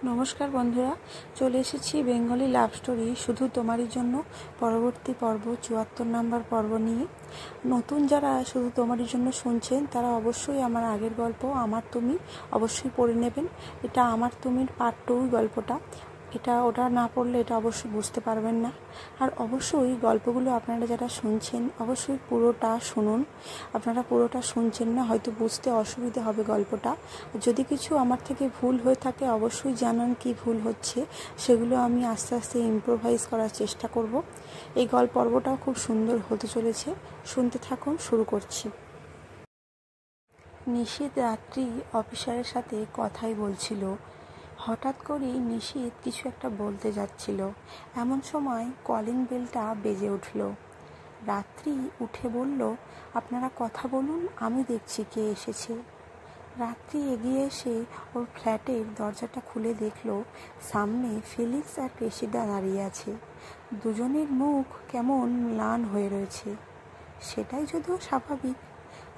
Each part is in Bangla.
নমস্কার বন্ধুরা, চলে এসেছি বেঙ্গলি লাভ স্টোরি শুধু তোমারই জন্য পরবর্তী পর্ব ৭৪ নম্বর পর্ব নিয়ে। নতুন যারা শুধু তোমারই জন্য শুনছেন তারা অবশ্যই আমার আগের গল্প আমার তুমি অবশ্যই পড়ে নেবেন। এটা আমার তুমির পার্ট 2 গল্পটা, ওটা না পড়লে এটা অবশ্যই বুঝতে পারবেন না। আর অবশ্যই গল্পগুলো আপনারা যারা শুনছেন অবশ্যই পুরোটা শুনুন। আপনারা পুরোটা শুনছেন না, হয়তো বুঝতে অসুবিধা হবে গল্পটা। যদি কিছু আমার থেকে ভুল হয়ে থাকে অবশ্যই জানান কি ভুল হচ্ছে, সেগুলো আমি আস্তে আস্তে ইম্প্রোভাইজ করার চেষ্টা করব। এই পর্বটাও খুব সুন্দর হতে চলেছে, শুনতে থাকুন। শুরু করছি। নিশীথ রাত্রি অফিসারের সাথে কথাই বলছিল। হঠাৎ করেই নিশীথ কিছু একটা বলতে যাচ্ছিল, এমন সময় কলিং বেলটা বেজে উঠল। রাত্রি উঠে বলল, আপনারা কথা বলুন, আমি দেখছি কে এসেছে। রাত্রি এগিয়ে এসে ওর ফ্ল্যাটের দরজাটা খুলে দেখল সামনে ফেলিক্স আর ক্রেসিডা দাঁড়িয়ে আছে। দুজনের মুখ কেমন ম্লান হয়ে রয়েছে, সেটাই যদিও স্বাভাবিক।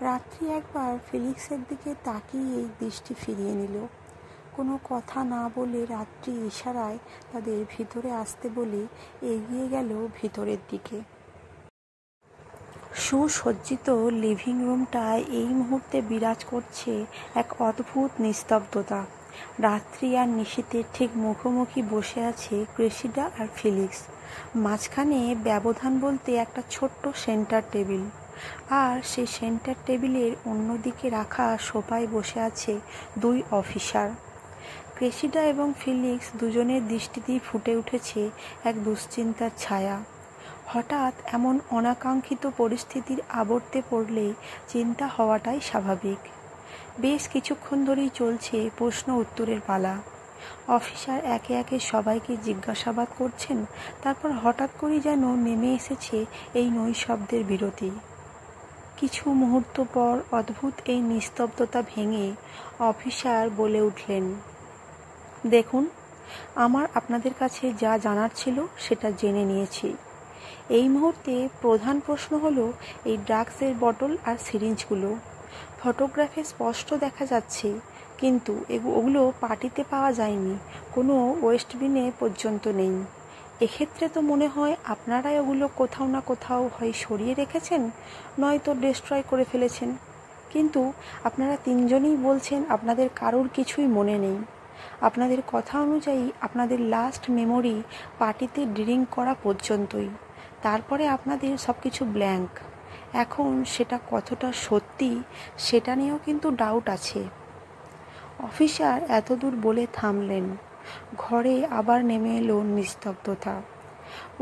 রাত্রি একবার ফেলিক্সের দিকে তাকিয়ে দৃষ্টি ফিরিয়ে নিল। কোনো কথা না বলে রাত্রি ইশারায় তাদের ভিতরে আসতে বলে এগিয়ে গেল ভিতরের দিকে। সুসজ্জিত লিভিং রুমটায় এই মুহূর্তে বিরাজ করছে এক অদ্ভুত নিস্তব্ধতা। রাত্রি আর নিশীথের ঠিক মুখোমুখি বসে আছে ক্রেসিডা আর ফেলিক্স। মাঝখানে ব্যবধান বলতে একটা ছোট্ট সেন্টার টেবিল, আর সেই সেন্টার টেবিলের অন্যদিকে রাখা সোফায় বসে আছে দুই অফিসার। ক্রেসিডা এবং ফেলিক্স দুজনের দৃষ্টিতেই ফুটে উঠেছে এক দুশ্চিন্তার ছায়া। হঠাৎ এমন অনাকাঙ্ক্ষিত পরিস্থিতির আবর্তে পড়লে চিন্তা হওয়াটাই স্বাভাবিক। বেশ কিছুক্ষণ ধরেই চলছে প্রশ্ন উত্তরের পালা। অফিসার একে একে সবাইকে জিজ্ঞাসাবাদ করছেন, তারপর হঠাৎ করেই যেন নেমে এসেছে এই নৈশব্দের বিরতি। কিছু মুহূর্ত পর অদ্ভুত এই নিস্তব্ধতা ভেঙে অফিসার বলে উঠলেন, দেখুন, আমার আপনাদের কাছে যা জানার ছিল সেটা জেনে নিয়েছি। এই মুহূর্তে প্রধান প্রশ্ন হলো এই ড্রাগসের বটল আর সিরিঞ্জগুলো। ফটোগ্রাফে স্পষ্ট দেখা যাচ্ছে, কিন্তু ওগুলো পার্টিতে পাওয়া যায়নি, কোনো ওয়েস্টবিনে পর্যন্ত নেই। এক্ষেত্রে তো মনে হয় আপনারাই ওগুলো কোথাও না কোথাও হয় সরিয়ে রেখেছেন, নয়তো ডিস্ট্রয় করে ফেলেছেন। কিন্তু আপনারা তিনজনেই বলছেন আপনাদের কারোর কিছুই মনে নেই। আপনাদের কথা অনুযায়ী আপনাদের লাস্ট মেমোরি পার্টিতে ড্রিঙ্ক করা পর্যন্তই, তারপরে আপনাদের সব কিছু ব্ল্যাঙ্ক। এখন সেটা কতটা সত্যি সেটা নিয়েও কিন্তু ডাউট আছে। অফিসার এতদূর বলে থামলেন। ঘরে আবার নেমে এলো নিস্তব্ধতা।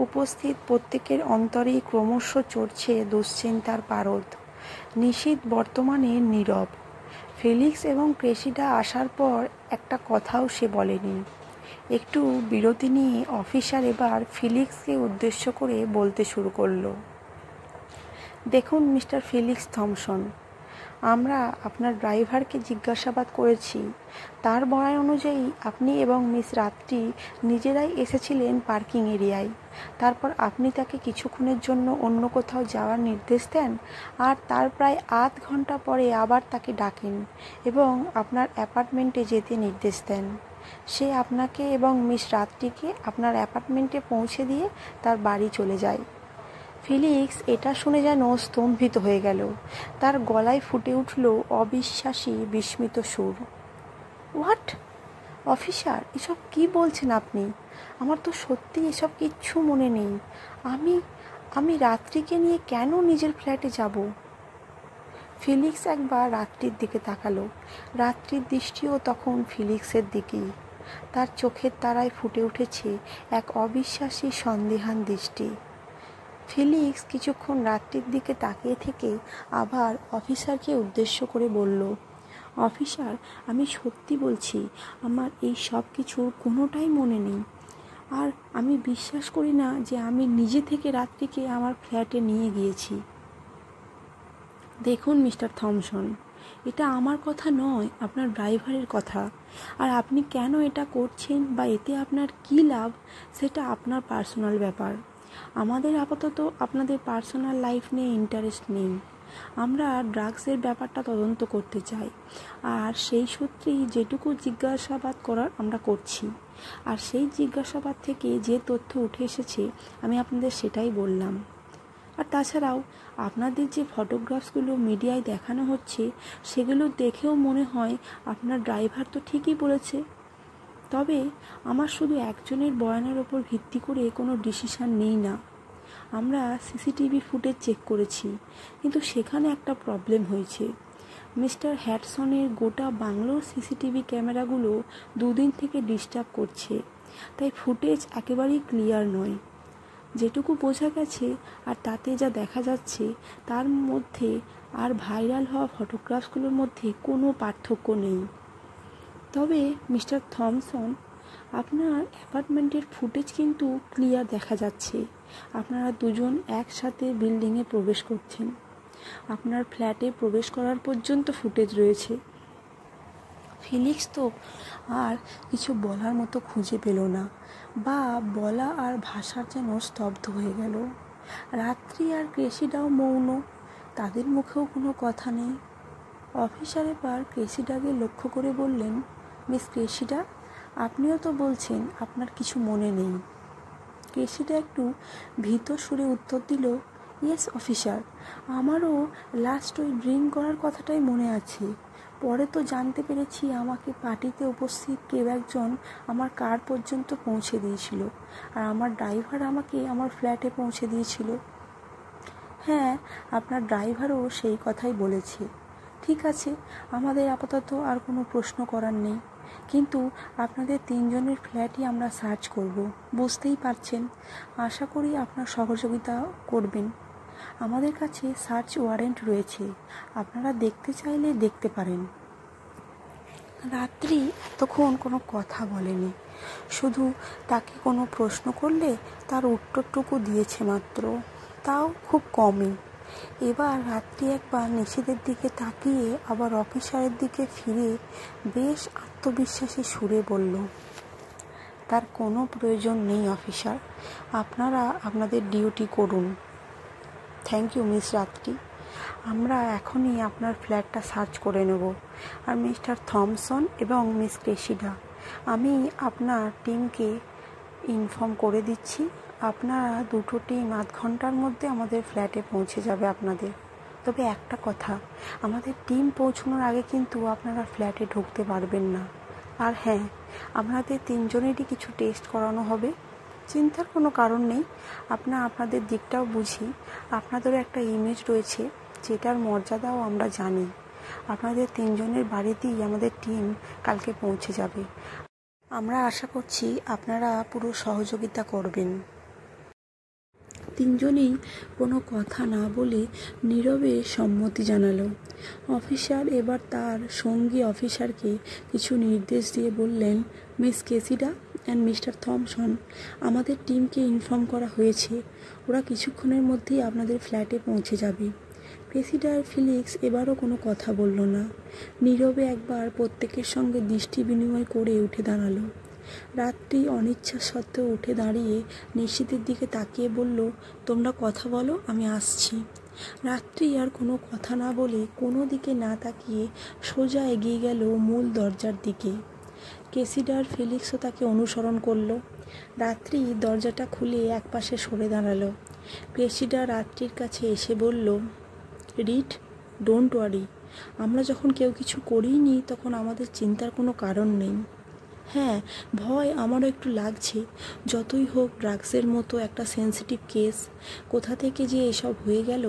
উপস্থিত প্রত্যেকের অন্তরেই ক্রমশ চড়ছে দুশ্চিন্তার পারদ। নিশীথ বর্তমানে নীরব। ফেলিক্স এবং ক্রেসিডা আসার পর একটা কথাও সে বলেনি। একটু বিরতি নিয়ে অফিসার এবার ফেলিক্সকে উদ্দেশ্য করে বলতে শুরু করলো, দেখুন মিস্টার ফেলিক্স থমসন, আমরা আপনার ড্রাইভারকে জিজ্ঞাসাবাদ করেছি। তার বয়ান অনুযায়ী আপনি এবং মিস রাত্রি নিজেরাই এসেছিলেন পার্কিং এরিয়ায়। তারপর আপনি তাকে কিছুক্ষণের জন্য অন্য কোথাও যাওয়ার নির্দেশ দেন, আর তার প্রায় আধ ঘন্টা পরে আবার তাকে ডাকেন এবং আপনার অ্যাপার্টমেন্টে যেতে নির্দেশ দেন। সে আপনাকে এবং মিস রাত্রিকে আপনার অ্যাপার্টমেন্টে পৌঁছে দিয়ে তার বাড়ি চলে যায়। ফেলিক্স এটা শুনে যেন স্তম্ভিত হয়ে গেল। তার গলায় ফুটে উঠল অবিশ্বাসী বিস্মিত সুর। হোয়াট? অফিসার, এসব কি বলছেন আপনি? আমার তো সত্যি এসব কিচ্ছু মনে নেই। আমি রাত্রিকে নিয়ে কেন নিজের ফ্ল্যাটে যাব? ফেলিক্স একবার রাত্রির দিকে তাকালো। রাত্রির দৃষ্টিও তখন ফেলিক্সের দিকেই। তার চোখের তারায় ফুটে উঠেছে এক অবিশ্বাসী সন্দেহান দৃষ্টি। ফেলিক্স কিছুক্ষণ রাত্রির দিকে তাকিয়ে থেকে আবার অফিসারকে উদ্দেশ্য করে বলল, অফিসার, আমি সত্যি বলছি, আমার এই সব কিছুর কোনোটাই মনে নেই। আর আমি বিশ্বাস করি না যে আমি নিজে থেকে রাত্রিকে আমার ফ্ল্যাটে নিয়ে গিয়েছি। দেখুন মিস্টার থমসন, এটা আমার কথা নয়, আপনার ড্রাইভারের কথা। আর আপনি কেন এটা করছেন বা এতে আপনার কী লাভ সেটা আপনার পার্সোনাল ব্যাপার। আমাদের আপাতত আপনাদের পার্সোনাল লাইফ নিয়ে ইন্টারেস্ট নেই। আমরা ড্রাগসের ব্যাপারটা তদন্ত করতে চাই, আর সেই সূত্রেই যেটুকু জিজ্ঞাসাবাদ করার আমরা করছি। আর সেই জিজ্ঞাসাবাদ থেকে যে তথ্য উঠে এসেছে আমি আপনাদের সেটাই বললাম। আর তাছাড়াও আপনাদের যে ফটোগ্রাফসগুলো মিডিয়ায় দেখানো হচ্ছে সেগুলো দেখেও মনে হয় আপনার ড্রাইভার তো ঠিকই বলেছে। তবে আমার শুধু একজনের বয়ানের ওপর ভিত্তি করে কোনো ডিসিশান নেই না। আমরা সিসিটিভি ফুটেজ চেক করেছি, কিন্তু সেখানে একটা প্রবলেম হয়েছে। মিস্টার হ্যাডসনের গোটা বাংলোর সিসিটিভি ক্যামেরাগুলো 2 দিন থেকে ডিস্টার্ব করছে, তাই ফুটেজ একেবারেই ক্লিয়ার নয়। যেটুকু বোঝা গেছে আর তাতে যা দেখা যাচ্ছে তার মধ্যে আর ভাইরাল হওয়া ফটোগ্রাফসগুলোর মধ্যে কোনো পার্থক্য নেই। তবে মিস্টার থমসন, আপনার অ্যাপার্টমেন্টের ফুটেজ কিন্তু ক্লিয়ার দেখা যাচ্ছে। আপনারা দুজন একসাথে বিল্ডিংয়ে প্রবেশ করছেন। আপনার ফ্ল্যাটে প্রবেশ করার পর্যন্ত ফুটেজ রয়েছে। ফিলিক্স তো আর কিছু বলার মতো খুঁজে পেল না, বা বলা আর ভাষার যেন স্তব্ধ হয়ে গেল। রাত্রি আর ক্রেসিডাও মৌন, তাদের মুখেও কোনো কথা নেই। অফিসার এবার ক্রেসিডাকে লক্ষ্য করে বললেন, মিস ক্রেসিডা, আপনিও তো বলছেন আপনার কিছু মনে নেই। ক্রেসিডা একটু ভীত সুরে উত্তর দিল, ইয়েস অফিসার, আমারও লাস্ট ওই ড্রিঙ্ক করার কথাটাই মনে আছে। পরে তো জানতে পেরেছি আমাকে পার্টিতে উপস্থিত কেউ একজন আমার কার পর্যন্ত পৌঁছে দিয়েছিল, আর আমার ড্রাইভার আমাকে আমার ফ্ল্যাটে পৌঁছে দিয়েছিল। হ্যাঁ, আপনার ড্রাইভারও সেই কথাই বলেছে। ঠিক আছে, আমাদের আপাতত আর কোনো প্রশ্ন করার নেই, কিন্তু আপনাদের 3 জনের ফ্ল্যাটই আমরা সার্চ করব। বুঝতেই পারছেন, আশা করি আপনার সহযোগিতা করবেন। আমাদের কাছে সার্চ ওয়ারেন্ট রয়েছে, আপনারা দেখতে চাইলে দেখতে পারেন। রাত্রি এতক্ষণ কোনো কথা বলেনি, শুধু তাকে কোনো প্রশ্ন করলে তার উত্তরটুকু দিয়েছে মাত্র, তাও খুব কমই। এবার রাত্রি একবার নিশিদের দিকে তাকিয়ে আবার অফিসারের দিকে ফিরে বেশ আত্মবিশ্বাসী সুরে বলল, তার কোনো প্রয়োজন নেই অফিসার, আপনারা আপনাদের ডিউটি করুন। থ্যাংক ইউ মিস রাত্রি, আমরা এখনই আপনার ফ্ল্যাটটা সার্চ করে নেব। আর মিস্টার থমসন এবং মিস ক্রেসিডা, আমি আপনার টিমকে ইনফর্ম করে দিচ্ছি, আপনারা 2টো টিম আধ ঘন্টার মধ্যে আমাদের ফ্ল্যাটে পৌঁছে যাবে আপনাদের। তবে একটা কথা, আমাদের টিম পৌঁছানোর আগে কিন্তু আপনারা ফ্ল্যাটে ঢুকতে পারবেন না। আর হ্যাঁ, আপনাদের 3 জনেরই কিছু টেস্ট করানো হবে। চিন্তার কোনো কারণ নেই, আপনাদের দিকটাও বুঝি। আপনাদেরও একটা ইমেজ রয়েছে, যেটার মর্যাদাও আমরা জানি। আপনাদের 3 জনের বাড়িতেই আমাদের টিম কালকে পৌঁছে যাবে। আমরা আশা করছি আপনারা পুরো সহযোগিতা করবেন। 3 জনেই কোনো কথা না বলে নীরবে সম্মতি জানালো। অফিসার এবার তার সঙ্গী অফিসারকে কিছু নির্দেশ দিয়ে বললেন, miss Cressida and mister Thomson, আমাদের টিমকে ইনফর্ম করা হয়েছে, ওরা কিছুক্ষণের মধ্যেই আপনাদের ফ্ল্যাটে পৌঁছে যাবে। ক্রেসিডা আর ফিলিক্স এবারও কোনো কথা বলল না, নীরবে একবার প্রত্যেকের সঙ্গে দৃষ্টি বিনিময় করে উঠে দাঁড়ালো। রাত্রি অনিচ্ছা সত্ত্বেও উঠে দাঁড়িয়ে নিশিতের দিকে তাকিয়ে বলল, তোমরা কথা বলো, আমি আসছি। রাত্রি আর কোনো কথা না বলে কোনো দিকে না তাকিয়ে সোজা এগিয়ে গেল মূল দরজার দিকে। ক্রেসিডা আর ফিলিক্সও তাকে অনুসরণ করলো। রাত্রি দরজাটা খুলে একপাশে সরে দাঁড়ালো। ক্রেসিডা রাত্রির কাছে এসে বলল, রিড, ডোন্ট ওয়ারি, আমরা যখন কেউ কিছু করিনি তখন আমাদের চিন্তার কোনো কারণ নেই। হ্যাঁ, ভয় আমারও একটু লাগছে, যতই হোক ড্রাগসের মতো একটা সেন্সিটিভ কেস, কোথা থেকে যে এসব হয়ে গেল।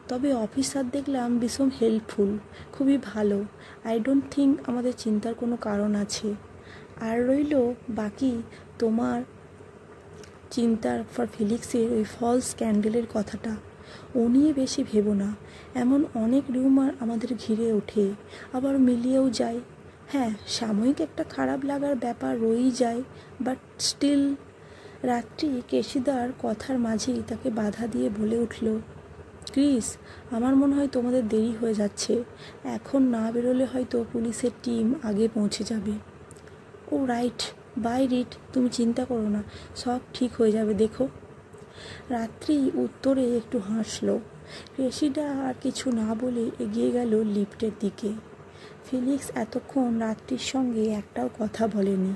তবে অফিসার দেখলাম ভীষণ হেল্পফুল, খুবই ভালো। আই ডোন্ট থিঙ্ক আমাদের চিন্তার কোনো কারণ আছে। আর রইল বাকি তোমার চিন্তার ফর ফিলিক্সের ওই ফলস স্ক্যান্ডেলের কথাটা, ও নিয়ে বেশি ভেবো না। এমন অনেক রিউমার আমাদের ঘিরে ওঠে, আবার মিলিয়েও যায়। হ্যাঁ, সাময়িক একটা খারাপ লাগার ব্যাপার রয়েই যায়, বাট স্টিল। রাত্রি ক্রেসিদার কথার মাঝেই তাকে বাধা দিয়ে বলে উঠল, ক্রিস, আমার মনে হয় তোমাদের দেরি হয়ে যাচ্ছে, এখন না বেরোলে হয়তো পুলিশের টিম আগে পৌঁছে যাবে। ও রাইট, বাই রিট, তুমি চিন্তা করো না, সব ঠিক হয়ে যাবে, দেখো। রাত্রি উত্তরে একটু হাসল, ক্রেসিডা আর কিছু না বলে এগিয়ে গেল লিফটের দিকে। ফিলিক্স এতক্ষণ রাত্রির সঙ্গে একটাও কথা বলেনি।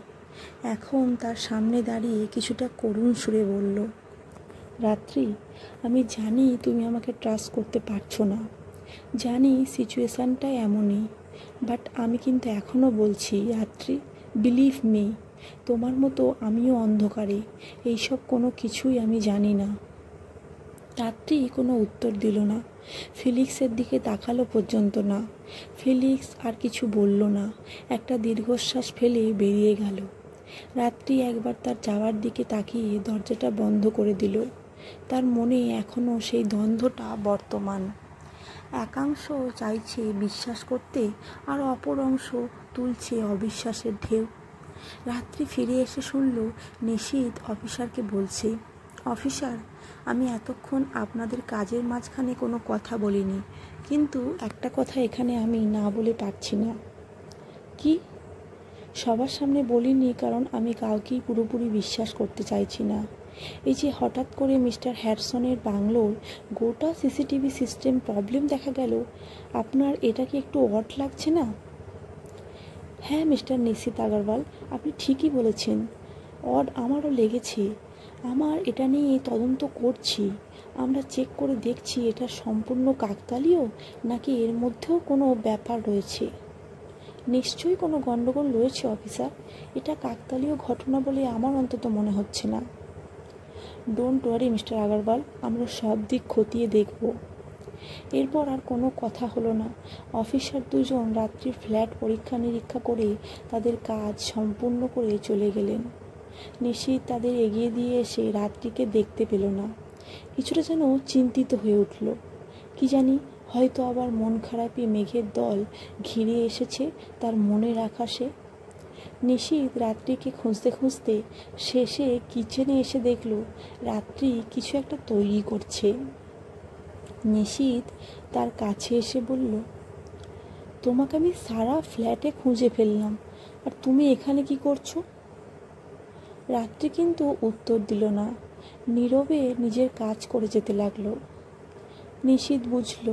এখন তার সামনে দাঁড়িয়ে কিছুটা করুণ সুরে বলল, রাত্রি, আমি জানি তুমি আমাকে ট্রাস্ট করতে পারছো না, জানি সিচুয়েশানটা এমনই, বাট আমি কিন্তু এখনও বলছি রাত্রি, বিলিভ মি, তোমার মতো আমিও অন্ধকারে, এইসব কোনো কিছুই আমি জানি না। রাত্রি কোনো উত্তর দিল না, ফিলিক্সের দিকে তাকালো পর্যন্ত না। ফিলিক্স আর কিছু বলল না, একটা দীর্ঘশ্বাস ফেলে বেরিয়ে গেল। রাত্রি একবার তার যাওয়ার দিকে তাকিয়ে দরজাটা বন্ধ করে দিল। তার মনে এখনও সেই দ্বন্দ্বটা বর্তমান। একাংশ চাইছে বিশ্বাস করতে, আর অপর অংশ তুলছে অবিশ্বাসের ঢেউ। রাত্রি ফিরে এসে শুনল নিশীথ অফিসারকে বলছে, অফিসার, আমি এতক্ষণ আপনাদের কাজের মাঝখানে কোনো কথা বলিনি, কিন্তু একটা কথা এখানে আমি না বলে পারছি না। কি? সবার সামনে বলিনি কারণ আমি কাউকেই পুরোপুরি বিশ্বাস করতে চাইছি না। এই যে হঠাৎ করে মিস্টার হ্যাডসনের বাংলোর গোটা সিসিটিভি সিস্টেম প্রবলেম দেখা গেল, আপনার এটা কি একটু অড লাগছে না? হ্যাঁ মিস্টার নিশীথ আগরওয়াল, আপনি ঠিকই বলেছেন, অড আমারও লেগেছে। আমার এটা নিয়ে তদন্ত করছি, আমরা চেক করে দেখছি এটা সম্পূর্ণ কাকতালীয় নাকি এর মধ্যেও কোনো ব্যাপার রয়েছে। নিশ্চয়ই কোনো গণ্ডগোল রয়েছে অফিসার, এটা কাকতালীয় ঘটনা বলে আমার অন্তত মনে হচ্ছে না। ডোন্ট ওয়ারি মিস্টার আগরওয়াল, আমরা সব দিক খতিয়ে দেখব। এরপর আর কোনো কথা হলো না। অফিসার দুজন রাত্রির ফ্ল্যাট পরীক্ষা নিরীক্ষা করে তাদের কাজ সম্পূর্ণ করে চলে গেলেন। নিশীথ তাদের এগিয়ে দিয়ে এসে রাত্রিকে দেখতে পেল না। কিছুটা যেন চিন্তিত হয়ে উঠল। কি জানি, হয়তো আবার মন খারাপি মেঘের দল ঘিরে এসেছে তার মনের আকাশে। নিশীথ রাত্রিকে খুঁজতে খুঁজতে শেষে কিচেনে এসে দেখল রাত্রি কিছু একটা তৈরি করছে। নিশীথ তার কাছে এসে বলল, তোমাকে আমি সারা ফ্ল্যাটে খুঁজে ফেললাম, আর তুমি এখানে কি করছো? রাত্রি কিন্তু উত্তর দিল না, নীরবে নিজের কাজ করে যেতে লাগলো। নিশীথ বুঝল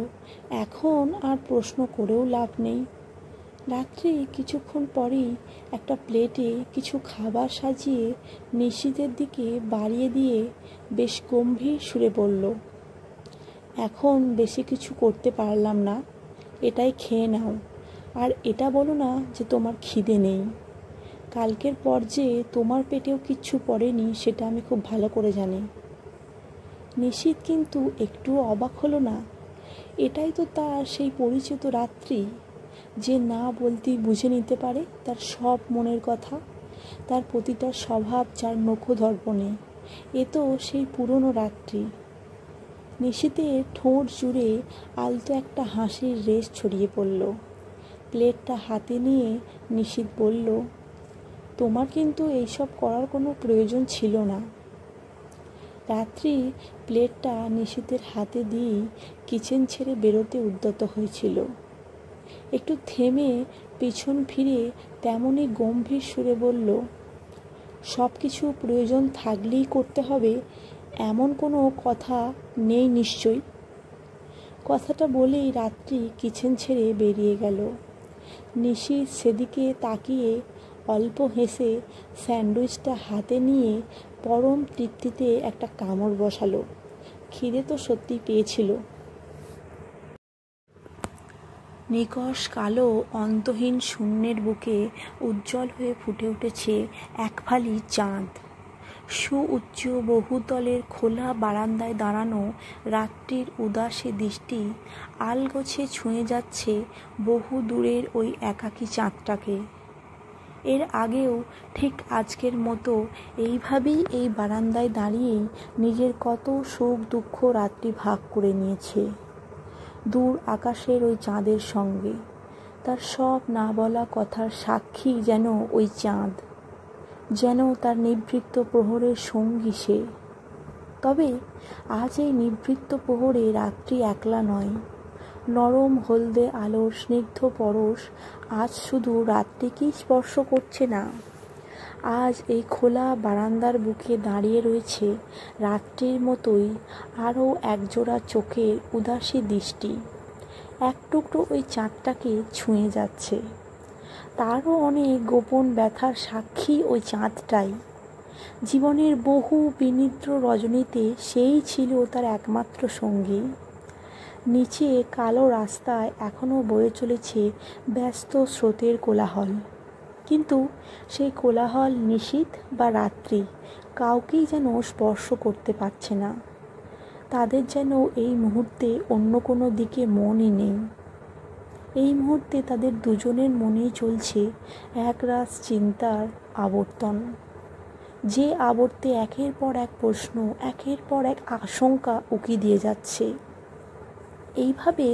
এখন আর প্রশ্ন করেও লাভ নেই। রাত্রি কিছুক্ষণ পরেই একটা প্লেটে কিছু খাবার সাজিয়ে নিশীথের দিকে বাড়িয়ে দিয়ে বেশ গম্ভীর সুরে বলল, এখন বেশি কিছু করতে পারলাম না, এটাই খেয়ে নাও, আর এটা বলো না যে তোমার খিদে নেই। কালকের পর যে তোমার পেটেও কিচ্ছু পড়েনি সেটা আমি খুব ভালো করে জানি। নিশীথ কিন্তু একটুও অবাক হলো না। এটাই তো তার সেই পরিচিত রাত্রি, যে না বলতেই বুঝে নিতে পারে তার সব মনের কথা, তার প্রতিটা স্বভাব যার নখদর্পণে। এ তো সেই পুরনো রাত্রি। নিশীথের ঠোঁট জুড়ে আলতো একটা হাসির রেশ ছড়িয়ে পড়ল। প্লেটটা হাতে নিয়ে নিশীথ বলল, তোমার কিন্তু এইসব করার কোনো প্রয়োজন ছিল না। রাত্রি প্লেটটা নিশীথের হাতে দিয়েই কিচেন ছেড়ে বেরোতে উদ্যত হয়েছিল। একটু থেমে পিছন ফিরে তেমনই গম্ভীর সুরে বলল, সব কিছু প্রয়োজন থাকলেই করতে হবে এমন কোনো কথা নেই নিশ্চয়ই। কথাটা বলেই রাত্রি কিচেন ছেড়ে বেরিয়ে গেল। নিশীথ সেদিকে তাকিয়ে অল্প হেসে স্যান্ডউইচটা হাতে নিয়ে পরম তৃপ্তিতে একটা কামড় বসালো। খিদে তো সত্যি পেয়েছিল। নিকষ কালো অন্তহীন শূন্যের বুকে উজ্জ্বল হয়ে ফুটে উঠেছে এক ফালি চাঁদ। সুউচ্চ বহুতলের খোলা বারান্দায় দাঁড়ানো রাত্রির উদাসী দৃষ্টি আলগোছে ছুঁয়ে যাচ্ছে বহু দূরের ওই একাকী চাঁদটাকে। এর আগেও ঠিক আজকের মতো এইভাবেই এই বারান্দায় দাঁড়িয়েই নিজের কত সুখ দুঃখ রাত্রি ভাগ করে নিয়েছে দূর আকাশের ওই চাঁদের সঙ্গে। তার সব না বলা কথার সাক্ষী যেন ওই চাঁদ, যেন তার নিভৃত প্রহরের সঙ্গী সে। তবে আজ এই নিভৃত প্রহরে রাত্রি একলা নয়। নরম হলদে আলোর স্নিগ্ধ পরশ আজ শুধু রাত্রিকেই স্পর্শ করছে না, আজ এই খোলা বারান্দার বুকে দাঁড়িয়ে রয়েছে রাত্রির মতোই আরও একজোড়া চোখের উদাসী দৃষ্টি। এক টুকরো ওই চাঁদটাকে ছুঁয়ে যাচ্ছে। তারও অনেক গোপন ব্যথার সাক্ষী ওই চাঁদটাই। জীবনের বহু বিনিদ্র রজনীতে সেই ছিল তার একমাত্র সঙ্গী। নিচে কালো রাস্তায় এখনও বয়ে চলেছে ব্যস্ত স্রোতের কোলাহল, কিন্তু সেই কোলাহল নিশীথ বা রাত্রি কাউকেই যেন স্পর্শ করতে পারছে না। তাদের যেন এই মুহূর্তে অন্য কোনো দিকে মনই নেই। এই মুহূর্তে তাদের দুজনের মনেই চলছে একরাশ চিন্তার আবর্তন, যে আবর্তে একের পর এক প্রশ্ন, একের পর এক আশঙ্কা উকি দিয়ে যাচ্ছে। এইভাবে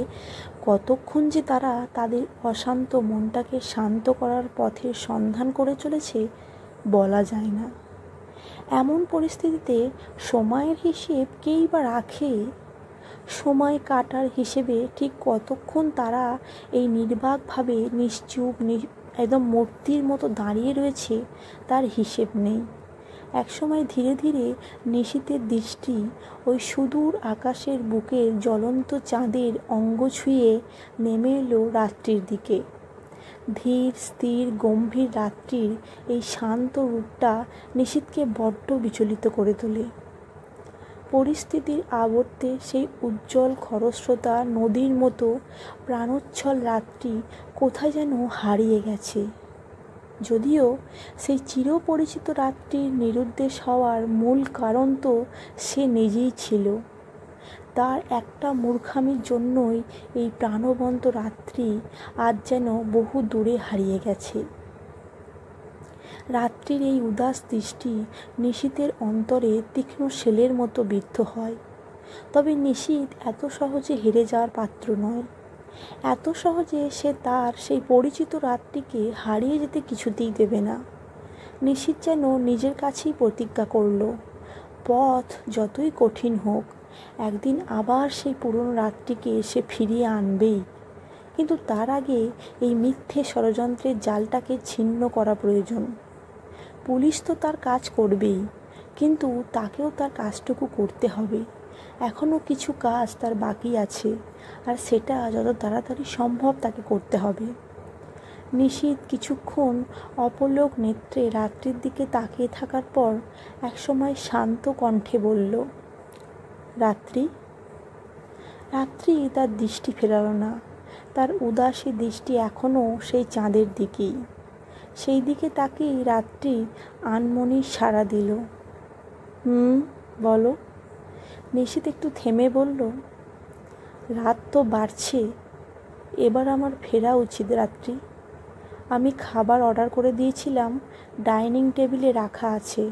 কতক্ষণ যে তারা তাদের অশান্ত মনটাকে শান্ত করার পথের সন্ধান করে চলেছে বলা যায় না। এমন পরিস্থিতিতে সময়ের হিসেব কেই বা রাখে? সময় কাটার হিসেবে ঠিক কতক্ষণ তারা এই নির্বাকভাবে নিশ্চুপ একদম মূর্তির মতো দাঁড়িয়ে রয়েছে তার হিসেব নেই। একসময় ধীরে ধীরে নিশীথের দৃষ্টি ওই সুদূর আকাশের বুকের জ্বলন্ত চাঁদের অঙ্গ ছুঁয়ে নেমে এলো রাত্রির দিকে। ধীর স্থির গম্ভীর রাত্রির এই শান্ত রূপটা নিশীথকে বড্ড বিচলিত করে তোলে। পরিস্থিতির আবর্তে সেই উজ্জ্বল খরস্রোতা নদীর মতো প্রাণোচ্ছল রাত্রি কোথায় যেন হারিয়ে গেছে। যদিও সেই চিরপরিচিত রাত্রির নিরুদ্দেশ হওয়ার মূল কারণ তো সে নিজেই ছিল। তার একটা মূর্খামির জন্যই এই প্রাণবন্ত রাত্রি আজ যেন বহু দূরে হারিয়ে গেছে। রাত্রির এই উদাস দৃষ্টি নিশীথের অন্তরে তীক্ষ্ণ শেলের মতো বিদ্ধ হয়। তবে নিশীথ এত সহজে হেরে যাওয়ার পাত্র নয়। এত সহজে সে তার সেই পরিচিত রাতটিকে হারিয়ে যেতে কিছুতেই দেবে না। নিশীথ যেন নিজের কাছেই প্রতিজ্ঞা করল, পথ যতই কঠিন হোক একদিন আবার সেই পুরনো রাতটিকে সে ফিরিয়ে আনবেই। কিন্তু তার আগে এই মিথ্যে ষড়যন্ত্রের জালটাকে ছিন্ন করা প্রয়োজন। পুলিশ তো তার কাজ করবেই, কিন্তু তাকেও তার কাজটুকু করতে হবে। এখনও কিছু কাজ তার বাকি আছে, আর সেটা যত তাড়াতাড়ি সম্ভব তাকে করতে হবে। নিশীথ কিছুক্ষণ অপলক নেত্রে রাত্রির দিকে তাকিয়ে থাকার পর একসময় শান্ত কণ্ঠে বলল, রাত্রি। রাত্রি তার দৃষ্টি ফেরালো না। তার উদাসী দৃষ্টি এখনও সেই চাঁদের দিকেই। সেই দিকে তাকিয়ে রাত্রি আনমনির সাড়া দিল, বলো। নিশীথ একটু থেমে বলল, রাত তো বাড়ছে, এবার আমার ফেরা উচিত রাত্রি। আমি খাবার অর্ডার করে দিয়েছিলাম, ডাইনিং টেবিলে রাখা আছে।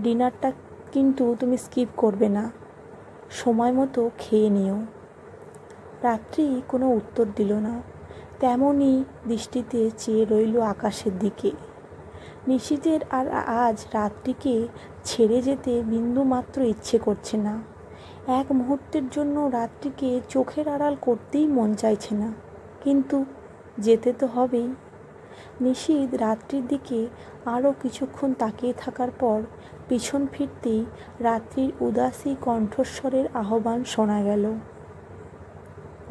ডিনারটা কিন্তু তুমি স্কিপ করবে না, সময় মতো খেয়ে নিও। রাত্রি কোনো উত্তর দিল না, তেমনই দৃষ্টিতে চেয়ে রইল আকাশের দিকে। নিশীথের আর আজ রাত্রিকে ছেড়ে যেতে বিন্দুমাত্র ইচ্ছে করছে না। এক মুহূর্তের জন্য রাত্রিকে চোখের আড়াল করতেই মন চাইছে না, কিন্তু যেতে তো হবেই। নিশীথ রাত্রির দিকে আরও কিছুক্ষণ তাকিয়ে থাকার পর পিছন ফিরতেই রাত্রির উদাসী কণ্ঠস্বরের আহ্বান শোনা গেল,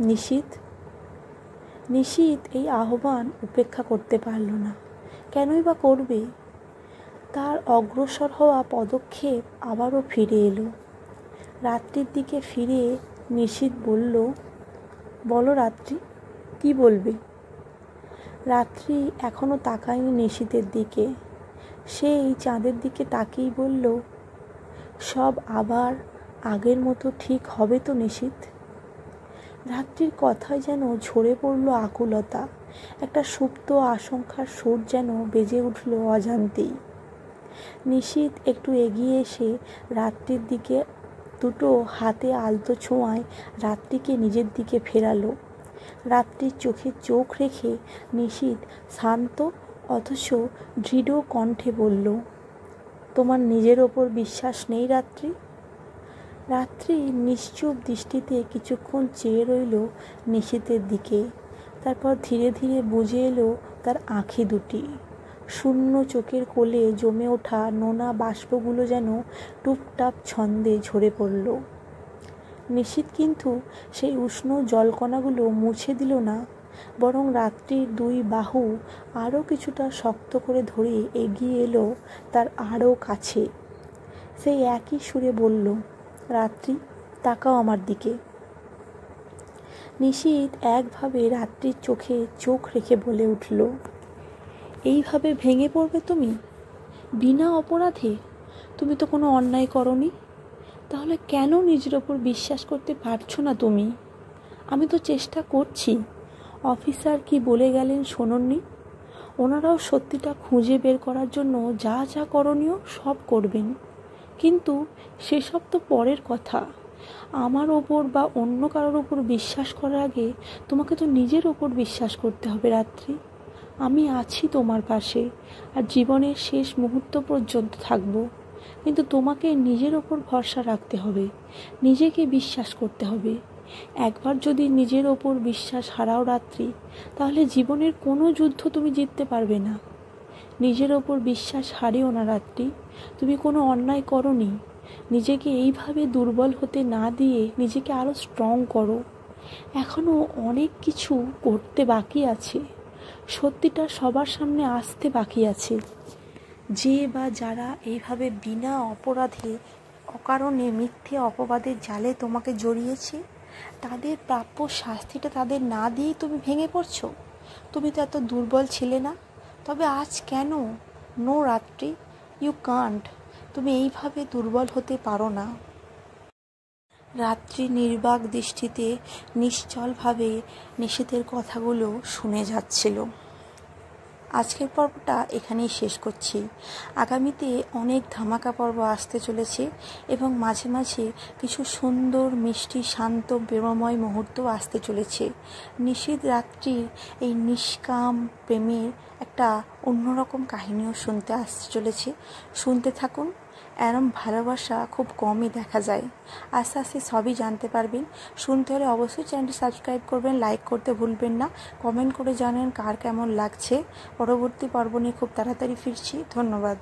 নিশীথ। নিশীথ এই আহ্বান উপেক্ষা করতে পারল না। কেনই বা করবে? তার অগ্রসর হওয়া পদক্ষেপ আবারও ফিরে এলো। রাত্রির দিকে ফিরে নিশীথ বলল, বলো রাত্রি, কি বলবে? রাত্রি এখনও তাকায়নি নিশীথের দিকে। সেই চাঁদের দিকে তাকিয়েই বলল, সব আবার আগের মতো ঠিক হবে তো নিশীথ? রাত্রির কথায় যেন ঝরে পড়ল আকুলতা। একটা সুপ্ত আশঙ্কার সুর যেন বেজে উঠল অজান্তেই। নিশীথ একটু এগিয়ে এসে রাত্রির দিকে দুটো হাতে আলতো ছোঁয়ায় রাত্রিকে নিজের দিকে ফেরালো। রাত্রির চোখে চোখ রেখে নিশীথ শান্ত অথচ দৃঢ় কণ্ঠে বলল, তোমার নিজের ওপর বিশ্বাস নেই রাত্রি? রাত্রি নিশ্চুপ দৃষ্টিতে কিছুক্ষণ চেয়ে রইল নিশীথের দিকে। তারপর ধীরে ধীরে বুঝে এলো তার আঁখি দুটি। শূন্য চোখের কোলে জমে ওঠা নোনা বাষ্পগুলো যেন টুপটাপ ছন্দে ঝরে পড়ল। নিশীথ কিন্তু সেই উষ্ণ জলকণাগুলো মুছে দিল না, বরং রাত্রির দুই বাহু আরও কিছুটা শক্ত করে ধরে এগিয়ে এলো তার আরও কাছে। সেই একই সুরে বলল, রাত্রি, তাকাও আমার দিকে। নিশীথ একভাবে রাত্রির চোখে চোখ রেখে বলে উঠল, এইভাবে ভেঙে পড়বে তুমি? বিনা অপরাধে? তুমি তো কোনো অন্যায় করনি, তাহলে কেন নিজের ওপর বিশ্বাস করতে পারছো না তুমি? আমি তো চেষ্টা করছি। অফিসার কি বলে গেলেন শোনোননি? ওনারাও সত্যিটা খুঁজে বের করার জন্য যা যা করণীয় সব করবেন, কিন্তু সেসব তো পরের কথা। আমার ওপর বা অন্য কারোর ওপর বিশ্বাস করার আগে তোমাকে তো নিজের ওপর বিশ্বাস করতে হবে রাত্রি। আমি আছি তোমার পাশে, আর জীবনের শেষ মুহূর্ত পর্যন্ত থাকবো, কিন্তু তোমাকে নিজের ওপর ভরসা রাখতে হবে, নিজেকে বিশ্বাস করতে হবে। একবার যদি নিজের ওপর বিশ্বাস হারাও রাত্রি, তাহলে জীবনের কোনো যুদ্ধ তুমি জিততে পারবে না। নিজের ওপর বিশ্বাস হারিও না রাত্রি। তুমি কোনো অন্যায় করোনি। নিজেকে এইভাবে দুর্বল হতে না দিয়ে নিজেকে আরও স্ট্রং করো। এখনও অনেক কিছু করতে বাকি আছে, সত্যিটা সবার সামনে আসতে বাকি আছে। যে বা যারা এইভাবে বিনা অপরাধে অকারণে মিথ্যে অপবাদের জালে তোমাকে জড়িয়েছে, তাদের প্রাপ্য শাস্তিটা তাদের না দিয়েই তুমি ভেঙে পড়ছো। তুমি তো এত দুর্বল ছিলে না, তবে আজ কেন? নো রাত্রি, ইউ কান্ট। তুমি এইভাবে দুর্বল হতে পারো না। রাত্রি নির্বাক দৃষ্টিতে নিশ্চলভাবে নিশীথের কথাগুলো শুনে যাচ্ছিল। আজকের পর্বটা এখানেই শেষ করছি। আগামীতে অনেক ধামাকা পর্ব আসতে চলেছে এবং মাঝে মাঝে কিছু সুন্দর মিষ্টি শান্ত প্রেমময় মুহূর্ত আসতে চলেছে। নিশীথ রাত্রির এই নিষ্কাম প্রেমের একটা অন্যরকম কাহিনীও শুনতে আসতে চলেছে। শুনতে থাকুন। এরম ভালোবাসা খুব কমই দেখা যায়। আস্তে আস্তে সবই জানতে পারবেন। শুনতে হলে অবশ্যই চ্যানেলটি সাবস্ক্রাইব করবেন, লাইক করতে ভুলবেন না, কমেন্ট করে জানান কার কেমন লাগছে। পরবর্তী পর্ব নিয়ে খুব তাড়াতাড়ি ফিরছি। ধন্যবাদ।